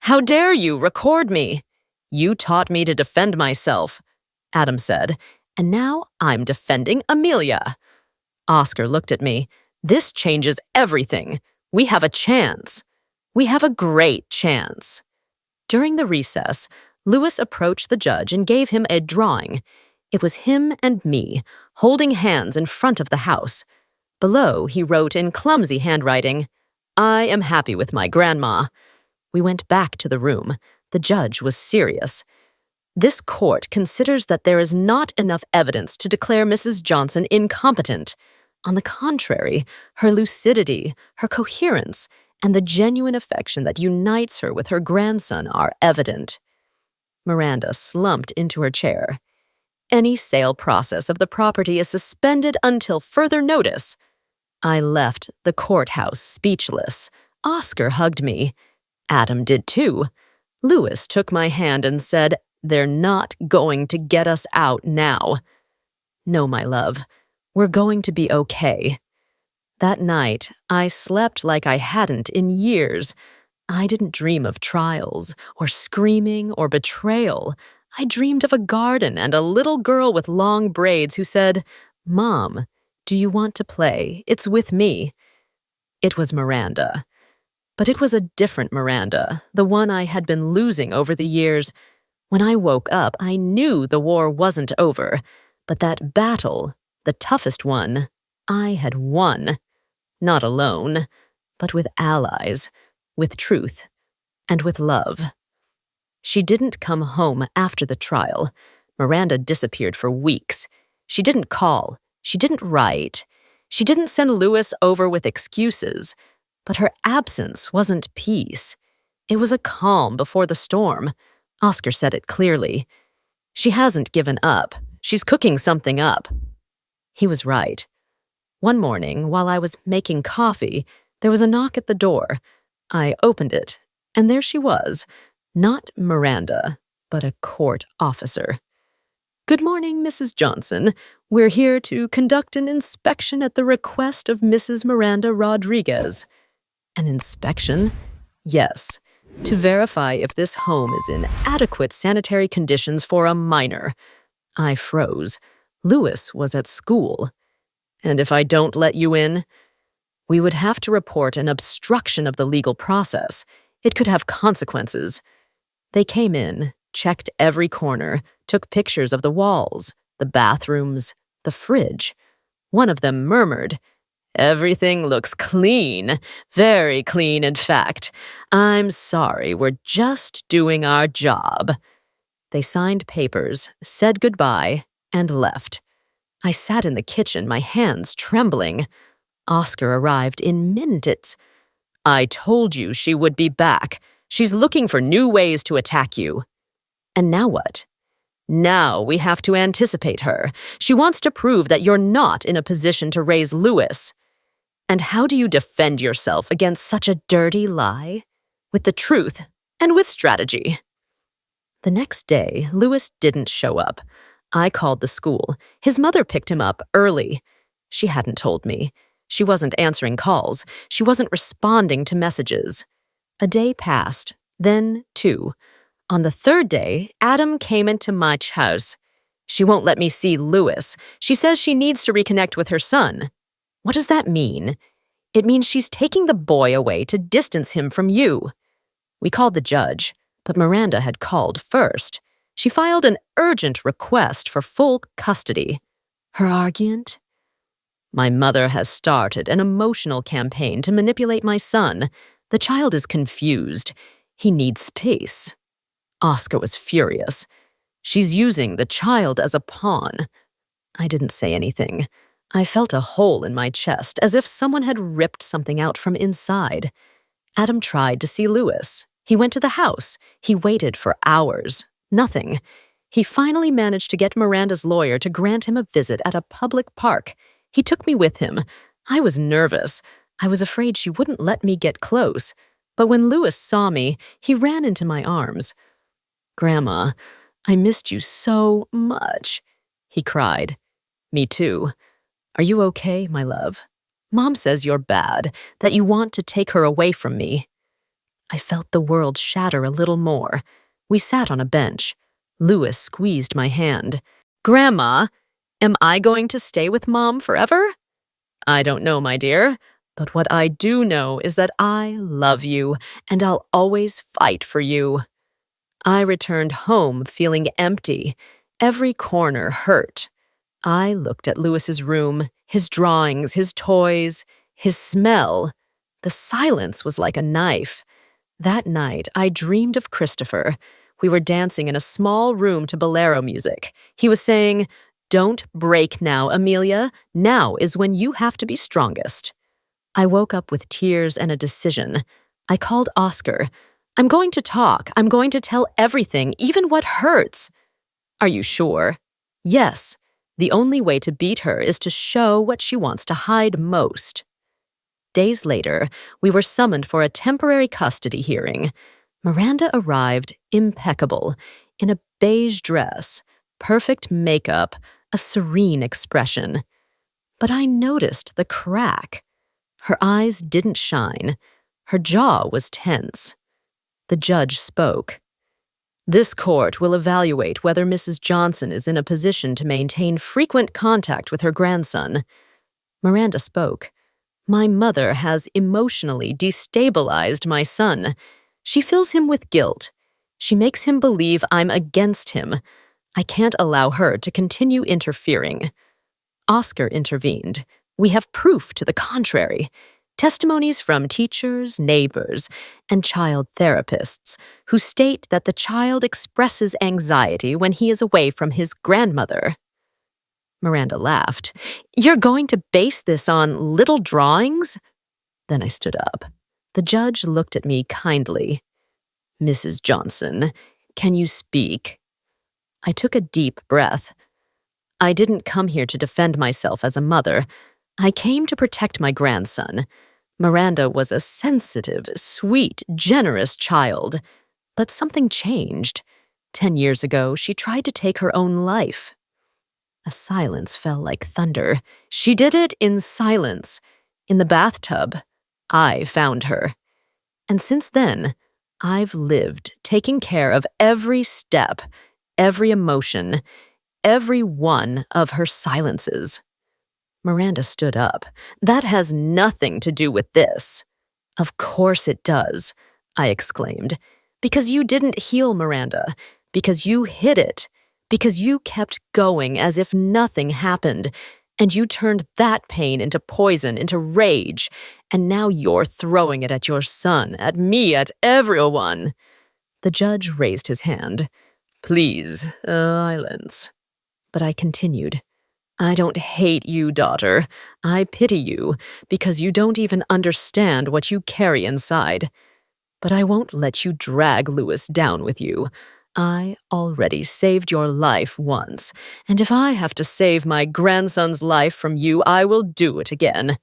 [SPEAKER 1] "How dare you record me?" You taught me to defend myself, Adam said, and now I'm defending Amelia. Oscar looked at me. This changes everything. We have a chance. We have a great chance. During the recess, Lewis approached the judge and gave him a drawing. It was him and me, holding hands in front of the house. Below, he wrote in clumsy handwriting, "I am happy with my grandma." We went back to the room. The judge was serious. This court considers that there is not enough evidence to declare Mrs. Johnson incompetent. On the contrary, her lucidity, her coherence, and the genuine affection that unites her with her grandson are evident. Miranda slumped into her chair. Any sale process of the property is suspended until further notice. I left the courthouse speechless. Oscar hugged me. Adam did too. Lewis took my hand and said, "They're not going to get us out now." No, my love, we're going to be okay. That night, I slept like I hadn't in years. I didn't dream of trials, or screaming, or betrayal. I dreamed of a garden and a little girl with long braids who said, "Mom, do you want to play? It's with me." It was Miranda. But it was a different Miranda, the one I had been losing over the years. When I woke up, I knew the war wasn't over, but that battle, the toughest one, I had won. Not alone, but with allies, with truth, and with love. She didn't come home after the trial. Miranda disappeared for weeks. She didn't call. She didn't write. She didn't send Lewis over with excuses. But her absence wasn't peace. It was a calm before the storm. Oscar said it clearly. She hasn't given up. She's cooking something up. He was right. One morning, while I was making coffee, there was a knock at the door. I opened it, and there she was. Not Miranda, but a court officer. "Good morning, Mrs. Johnson. We're here to conduct an inspection at the request of Mrs. Miranda Rodriguez." An inspection? Yes, to verify if this home is in adequate sanitary conditions for a minor. I froze. Lewis was at school. "And if I don't let you in?" "We would have to report an obstruction of the legal process. It could have consequences." They came in, checked every corner, took pictures of the walls, the bathrooms, the fridge. One of them murmured, "Everything looks clean, very clean, in fact. I'm sorry, we're just doing our job." They signed papers, said goodbye, and left. I sat in the kitchen, my hands trembling. Oscar arrived in minutes. "I told you she would be back. She's looking for new ways to attack you." "And now what?" "Now we have to anticipate her. She wants to prove that you're not in a position to raise Lewis." "And how do you defend yourself against such a dirty lie?" "With the truth and with strategy." The next day, Lewis didn't show up. I called the school. His mother picked him up early. She hadn't told me. She wasn't answering calls. She wasn't responding to messages. A day passed, then 2. On the 3rd day, Adam came into my house. "She won't let me see Lewis. She says she needs to reconnect with her son." "What does that mean?" "It means she's taking the boy away to distance him from you." We called the judge, but Miranda had called first. She filed an urgent request for full custody. Her argument? "My mother has started an emotional campaign to manipulate my son. The child is confused. He needs space." Oscar was furious. "She's using the child as a pawn." I didn't say anything. I felt a hole in my chest, as if someone had ripped something out from inside. Adam tried to see Lewis. He went to the house. He waited for hours. Nothing. He finally managed to get Miranda's lawyer to grant him a visit at a public park. He took me with him. I was nervous. I was afraid she wouldn't let me get close. But when Lewis saw me, he ran into my arms. "Grandma, I missed you so much," he cried. "Me too. Are you okay, my love? Mom says you're bad, that you want to take her away from me." I felt the world shatter a little more. We sat on a bench. Louis squeezed my hand. Grandma, am I going to stay with Mom forever? I don't know, my dear, but what I do know is that I love you, and I'll always fight for you. I returned home feeling empty. Every corner hurt. I looked at Louis's room, his drawings, his toys, his smell. The silence was like a knife. That night, I dreamed of Christopher. We were dancing in a small room to bolero music. He was saying, "Don't break now, Amelia. Now is when you have to be strongest." I woke up with tears and a decision. I called Oscar. I'm going to talk. I'm going to tell everything, even what hurts. Are you sure? Yes. The only way to beat her is to show what she wants to hide most. Days later, we were summoned for a temporary custody hearing. Miranda arrived impeccable, in a beige dress, perfect makeup, a serene expression. But I noticed the crack. Her eyes didn't shine. Her jaw was tense. The judge spoke. This court will evaluate whether Mrs. Johnson is in a position to maintain frequent contact with her grandson. Miranda spoke. My mother has emotionally destabilized my son. She fills him with guilt. She makes him believe I'm against him. I can't allow her to continue interfering. Oscar intervened. We have proof to the contrary. Testimonies from teachers, neighbors, and child therapists who state that the child expresses anxiety when he is away from his grandmother. Miranda laughed. You're going to base this on little drawings? Then I stood up. The judge looked at me kindly. Mrs. Johnson, can you speak? I took a deep breath. I didn't come here to defend myself as a mother. I came to protect my grandson. Miranda was a sensitive, sweet, generous child. But something changed. 10 years ago, she tried to take her own life. A silence fell like thunder. She did it in silence. In the bathtub, I found her. And since then, I've lived taking care of every step, every emotion, every one of her silences. Miranda stood up. That has nothing to do with this. Of course it does, I exclaimed. Because you didn't heal Miranda. Because you hid it. Because you kept going as if nothing happened. And you turned that pain into poison, into rage. And now you're throwing it at your son, at me, at everyone. The judge raised his hand. Please, silence. But I continued. I don't hate you, daughter. I pity you, because you don't even understand what you carry inside. But I won't let you drag Louis down with you. I already saved your life once, and if I have to save my grandson's life from you, I will do it again.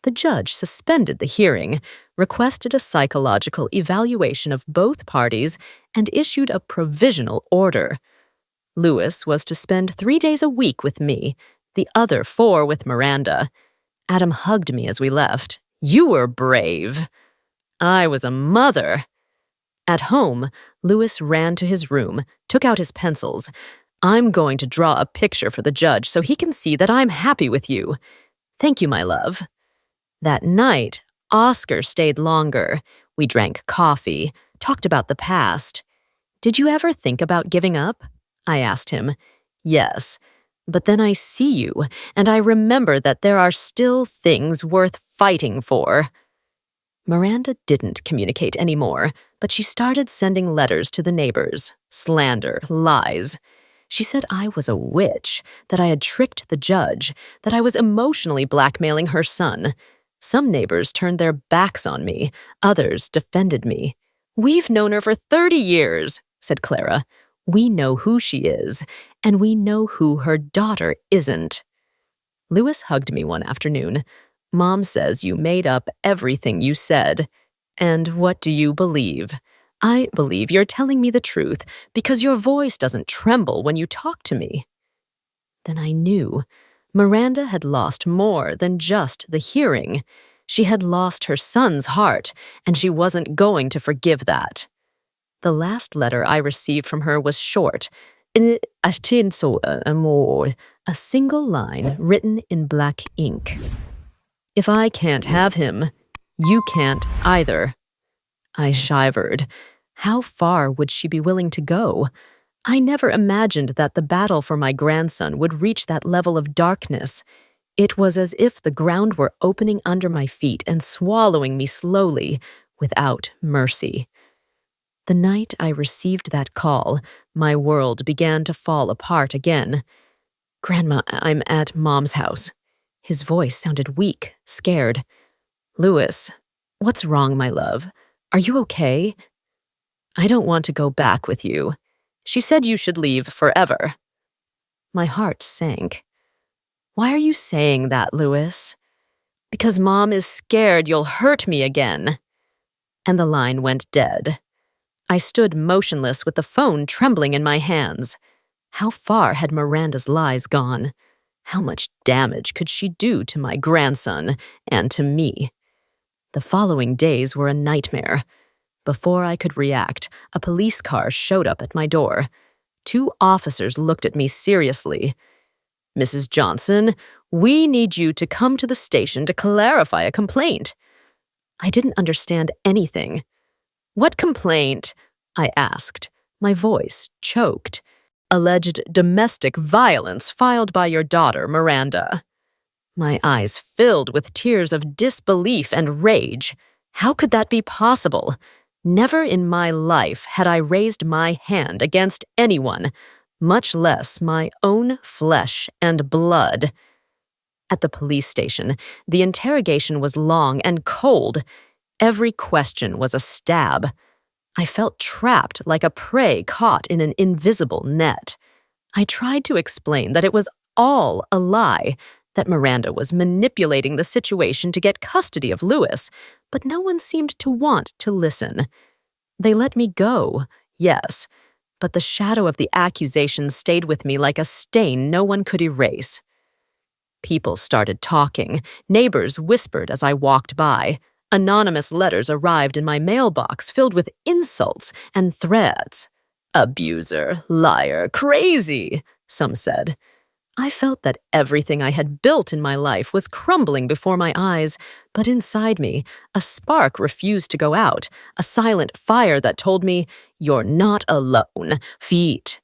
[SPEAKER 1] The judge suspended the hearing, requested a psychological evaluation of both parties, and issued a provisional order. Louis was to spend 3 days a week with me, the other 4 with Miranda. Adam hugged me as we left. You were brave. I was a mother. At home, Louis ran to his room, took out his pencils. I'm going to draw a picture for the judge so he can see that I'm happy with you. Thank you, my love. That night, Oscar stayed longer. We drank coffee, talked about the past. Did you ever think about giving up? I asked him. Yes, but then I see you, and I remember that there are still things worth fighting for. Miranda didn't communicate anymore, but she started sending letters to the neighbors. Slander, lies. She said I was a witch, that I had tricked the judge, that I was emotionally blackmailing her son. Some neighbors turned their backs on me, others defended me. We've known her for 30 years, said Clara. We know who she is, and we know who her daughter isn't. Louis hugged me one afternoon. Mom says you made up everything you said. And what do you believe? I believe you're telling me the truth because your voice doesn't tremble when you talk to me. Then I knew. Miranda had lost more than just the hearing. She had lost her son's heart, and she wasn't going to forgive that. The last letter I received from her was short, in a amor, a single line written in black ink. If I can't have him, you can't either. I shivered. How far would she be willing to go? I never imagined that the battle for my grandson would reach that level of darkness. It was as if the ground were opening under my feet and swallowing me slowly, without mercy. The night I received that call, my world began to fall apart again. "Grandma, I'm at Mom's house." His voice sounded weak, scared. "Louis, what's wrong, my love? Are you okay?" "I don't want to go back with you. She said you should leave forever." My heart sank. "Why are you saying that, Louis?" "Because Mom is scared you'll hurt me again." And the line went dead. I stood motionless with the phone trembling in my hands. How far had Miranda's lies gone? How much damage could she do to my grandson and to me? The following days were a nightmare. Before I could react, a police car showed up at my door. 2 officers looked at me seriously. "Mrs. Johnson, we need you to come to the station to clarify a complaint." I didn't understand anything. "What complaint?" I asked, my voice choked. "Alleged domestic violence filed by your daughter, Miranda." My eyes filled with tears of disbelief and rage. How could that be possible? Never in my life had I raised my hand against anyone, much less my own flesh and blood. At the police station, the interrogation was long and cold. Every question was a stab. I felt trapped like a prey caught in an invisible net. I tried to explain that it was all a lie, that Miranda was manipulating the situation to get custody of Louis, but no one seemed to want to listen. They let me go, yes, but the shadow of the accusations stayed with me like a stain no one could erase. People started talking. Neighbors whispered as I walked by. Anonymous letters arrived in my mailbox filled with insults and threats. "Abuser, liar, crazy," some said. I felt that everything I had built in my life was crumbling before my eyes, but inside me, a spark refused to go out, a silent fire that told me, "You're not alone. Feet."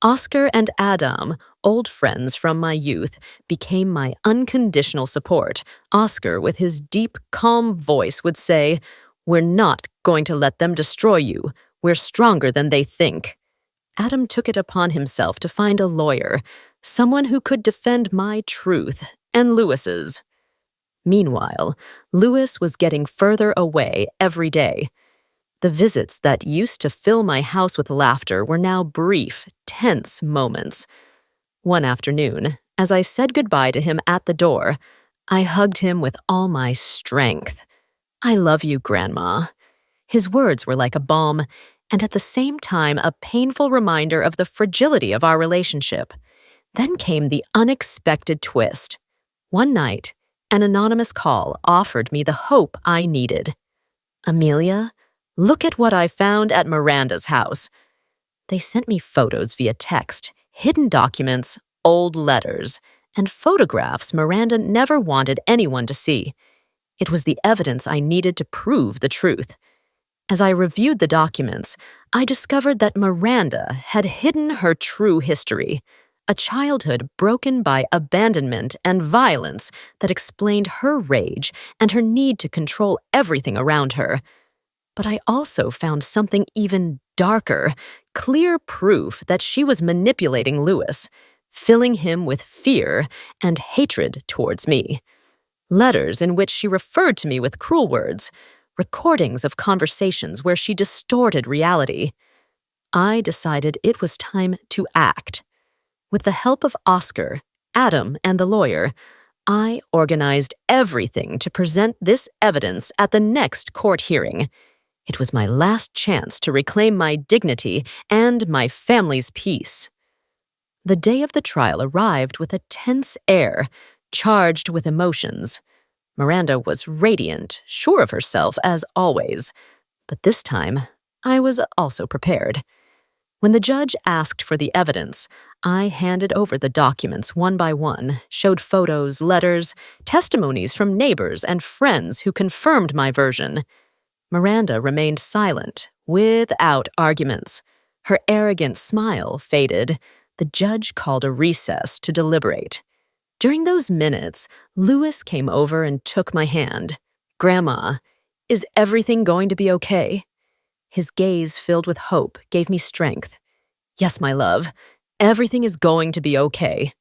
[SPEAKER 1] Oscar and Adam, old friends from my youth, became my unconditional support. Oscar, with his deep, calm voice, would say, "We're not going to let them destroy you. We're stronger than they think." Adam took it upon himself to find a lawyer, someone who could defend my truth and Louis's. Meanwhile, Louis was getting further away every day. The visits that used to fill my house with laughter were now brief, tense moments. One afternoon, as I said goodbye to him at the door, I hugged him with all my strength. "I love you, Grandma." His words were like a balm, and at the same time a painful reminder of the fragility of our relationship. Then came the unexpected twist. One night, an anonymous call offered me the hope I needed. "Amelia, look at what I found at Miranda's house." They sent me photos via text, hidden documents, old letters, and photographs Miranda never wanted anyone to see. It was the evidence I needed to prove the truth. As I reviewed the documents, I discovered that Miranda had hidden her true history, a childhood broken by abandonment and violence that explained her rage and her need to control everything around her. But I also found something even darker, clear proof that she was manipulating Louis, filling him with fear and hatred towards me. Letters in which she referred to me with cruel words, recordings of conversations where she distorted reality. I decided it was time to act. With the help of Oscar, Adam, and the lawyer, I organized everything to present this evidence at the next court hearing. It was my last chance to reclaim my dignity and my family's peace. The day of the trial arrived with a tense air, charged with emotions. Miranda was radiant, sure of herself as always, but this time I was also prepared. When the judge asked for the evidence, I handed over the documents one by one, showed photos, letters, testimonies from neighbors and friends who confirmed my version. Miranda remained silent, without arguments. Her arrogant smile faded. The judge called a recess to deliberate. During those minutes, Louis came over and took my hand. "Grandma, is everything going to be okay?" His gaze, filled with hope, gave me strength. "Yes, my love, everything is going to be okay."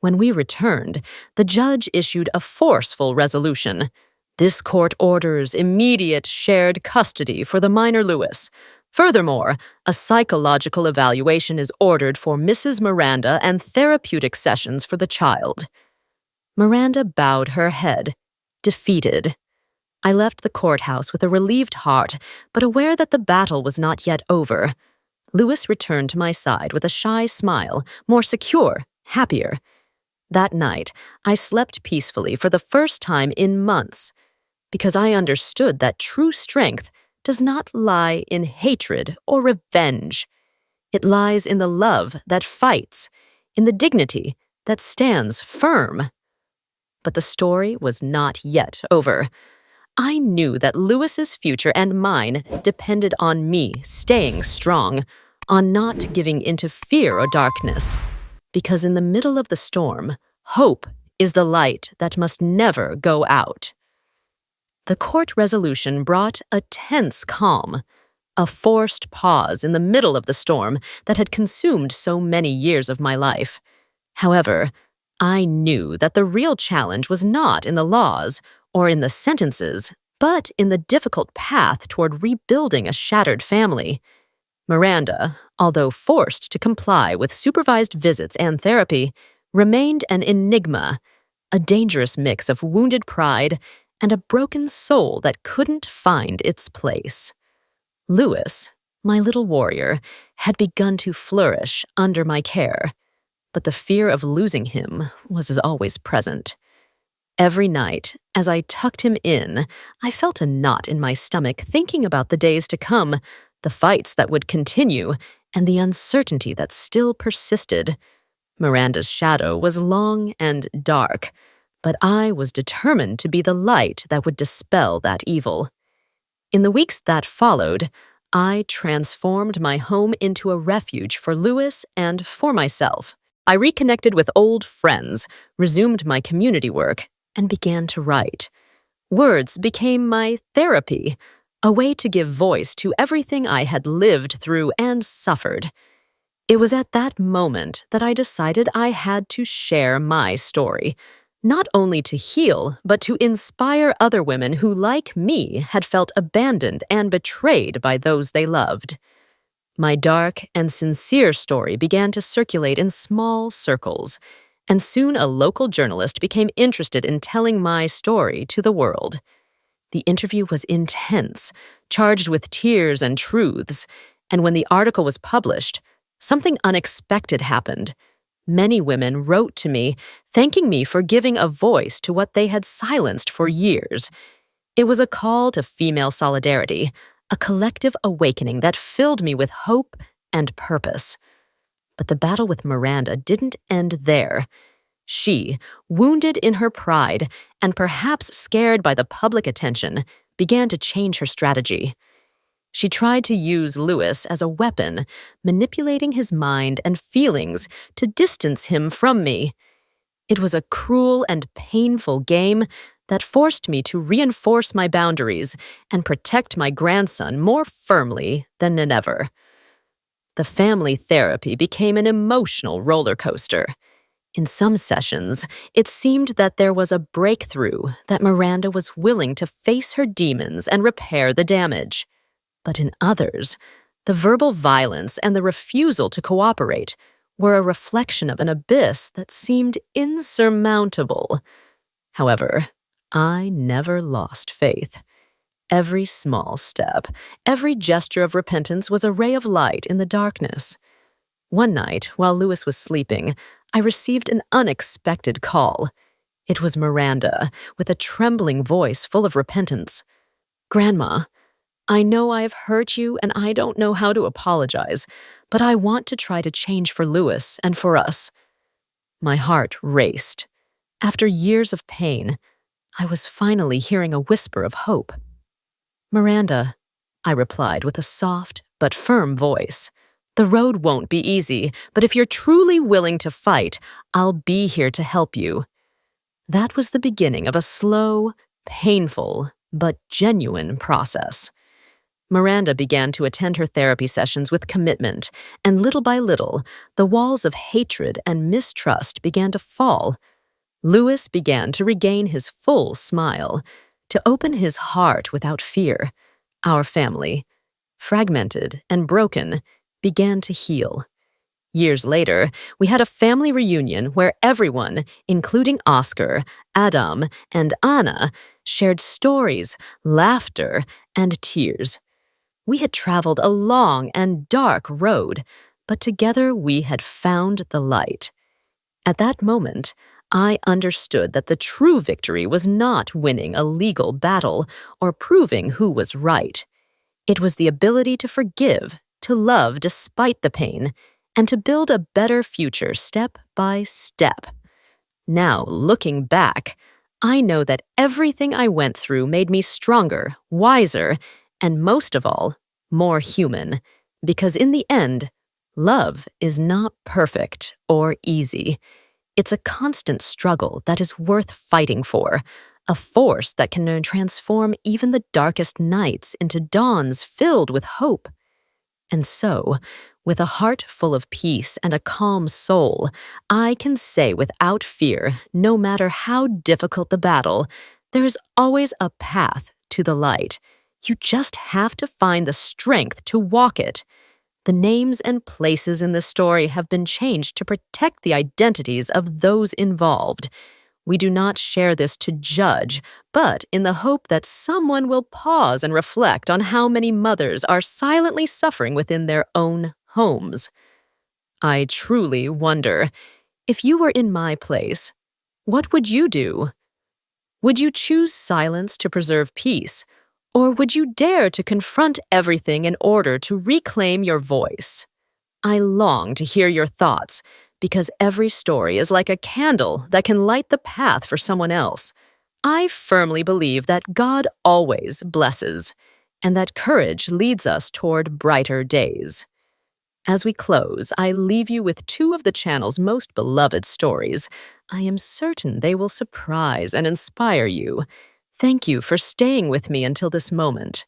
[SPEAKER 1] When we returned, the judge issued a forceful resolution. "This court orders immediate shared custody for the minor Louis. Furthermore, a psychological evaluation is ordered for Mrs. Miranda and therapeutic sessions for the child." Miranda bowed her head, defeated. I left the courthouse with a relieved heart, but aware that the battle was not yet over. Louis returned to my side with a shy smile, more secure, happier. That night, I slept peacefully for the first time in months, because I understood that true strength does not lie in hatred or revenge. It lies in the love that fights, in the dignity that stands firm. But the story was not yet over. I knew that Louis's future and mine depended on me staying strong, on not giving into fear or darkness. Because in the middle of the storm, hope is the light that must never go out. The court resolution brought a tense calm, a forced pause in the middle of the storm that had consumed so many years of my life. However, I knew that the real challenge was not in the laws or in the sentences, but in the difficult path toward rebuilding a shattered family. Miranda, although forced to comply with supervised visits and therapy, remained an enigma, a dangerous mix of wounded pride and a broken soul that couldn't find its place. Louis, my little warrior, had begun to flourish under my care, but the fear of losing him was as always present. Every night, as I tucked him in, I felt a knot in my stomach thinking about the days to come, the fights that would continue, and the uncertainty that still persisted. Miranda's shadow was long and dark, but I was determined to be the light that would dispel that evil. In the weeks that followed, I transformed my home into a refuge for Louis and for myself. I reconnected with old friends, resumed my community work, and began to write. Words became my therapy, a way to give voice to everything I had lived through and suffered. It was at that moment that I decided I had to share my story, not only to heal, but to inspire other women who, like me, had felt abandoned and betrayed by those they loved. My dark and sincere story began to circulate in small circles, and soon a local journalist became interested in telling my story to the world. The interview was intense, charged with tears and truths, and when the article was published, something unexpected happened. Many women wrote to me, thanking me for giving a voice to what they had silenced for years. It was a call to female solidarity, a collective awakening that filled me with hope and purpose. But the battle with Miranda didn't end there. She, wounded in her pride and perhaps scared by the public attention, began to change her strategy. She tried to use Louis as a weapon, manipulating his mind and feelings to distance him from me. It was a cruel and painful game that forced me to reinforce my boundaries and protect my grandson more firmly than ever. The family therapy became an emotional roller coaster. In some sessions, it seemed that there was a breakthrough, that Miranda was willing to face her demons and repair the damage. But in others, the verbal violence and the refusal to cooperate were a reflection of an abyss that seemed insurmountable. However, I never lost faith. Every small step, every gesture of repentance was a ray of light in the darkness. One night, while Louis was sleeping, I received an unexpected call. It was Miranda, with a trembling voice full of repentance. "Grandma, I know I have hurt you and I don't know how to apologize, but I want to try to change for Lewis and for us." My heart raced. After years of pain, I was finally hearing a whisper of hope. "Miranda," I replied with a soft but firm voice, "the road won't be easy, but if you're truly willing to fight, I'll be here to help you." That was the beginning of a slow, painful, but genuine process. Miranda began to attend her therapy sessions with commitment, and little by little, the walls of hatred and mistrust began to fall. Lewis began to regain his full smile, to open his heart without fear. Our family, fragmented and broken, began to heal. Years later, we had a family reunion where everyone, including Oscar, Adam, and Anna, shared stories, laughter, and tears. We had traveled a long and dark road, but together we had found the light. At that moment, I understood that the true victory was not winning a legal battle or proving who was right. It was the ability to forgive, to love despite the pain, and to build a better future step by step. Now, looking back, I know that everything I went through made me stronger, wiser, and most of all, more human. Because in the end, love is not perfect or easy. It's a constant struggle that is worth fighting for, a force that can transform even the darkest nights into dawns filled with hope. And so, with a heart full of peace and a calm soul, I can say without fear, no matter how difficult the battle, there is always a path to the light. You just have to find the strength to walk it. The names and places in this story have been changed to protect the identities of those involved. We do not share this to judge, but in the hope that someone will pause and reflect on how many mothers are silently suffering within their own homes. I truly wonder, if you were in my place, what would you do? Would you choose silence to preserve peace, or would you dare to confront everything in order to reclaim your voice? I long to hear your thoughts, because every story is like a candle that can light the path for someone else. I firmly believe that God always blesses, and that courage leads us toward brighter days. As we close, I leave you with two of the channel's most beloved stories. I am certain they will surprise and inspire you. Thank you for staying with me until this moment.